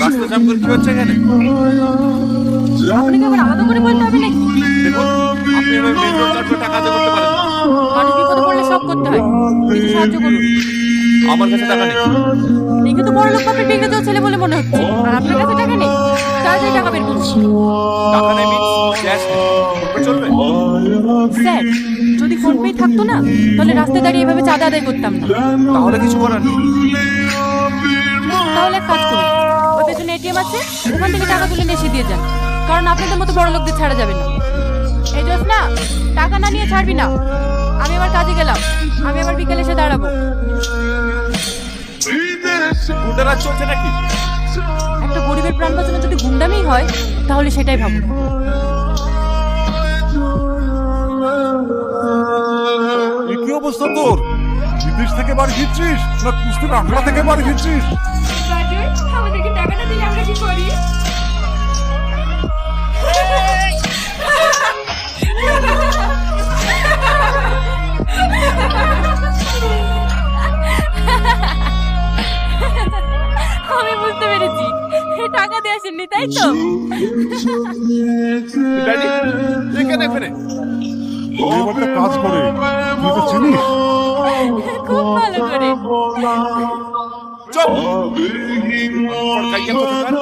রাস্তা জাম করে কি হচ্ছে এখানে? আপনাকে আবার আলাদা করে বলতে হবে নাকি? দেখুন, আপনি এভাবে মেন রোড কাট করে টাকা আদায় করতে পারেন না। মানুষ বিপদে পড়লে সব করতে হয়, একটু সাহায্য করুন। আমার কাছে টাকা নেই। দেখে তো বড় লোক বাপের বিগড়ে যাওয়া ছেলে বলে মনে হচ্ছে, আর আপনার কাছে টাকা নেই। তাড়াতাড়ি টাকা বের করুন। টাকা নেই মিন্স ক্যাশ নেই, চলবে? স্যার, যদি ফোন পে থাকতো না, তাহলে রাস্তায় দাঁড়িয়ে এভাবে চাঁদা আদায় করতাম না। তাহলে কিছু করার নেই। তাহলে এক কাজ করুন, ওই পেছনে এটিএম আছে, ওখান থেকে টাকা তুলে নেশে দিয়ে যান, কারণ আপনাদের মতো বড় লোকদের ছাড়া যাবে না। এই জোসনা, টাকা না নিয়ে ছাড়বি না। আমি আবার কাজে গেলাম, আমি আবার বিকেলে এসে দাঁড়াবো। গুন্ডারাজ চলছে নাকি? একটা গরিবের প্রাণ বাঁচানো যদি গুন্ডামি হয়, তাহলে সেটাই ভাবুন। কি অবস্থা তোর? বিদেশ থেকে বাড়ি ফিরছিস না কুস্তির আখড়া থেকে বাড়ি ফিরছিস? আমাদেরকে টাকাটা দিলে আমরা কি করি? আমি বুঝতে পেরেছি, টাকা দিয়ে আসেননি তাই তো? ড্যাডি, এখানে এখানে এবার একটা কাজ করে, তুই তো চিনিস? খুব ভালো করে। চল। কাইয়া কোথাকার?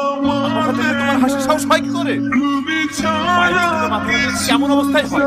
আমার সাথে তোমার হাসি সাহস হয় কি করে? বাইরে থেকে মাথা কেমন অবস্থায় হয়?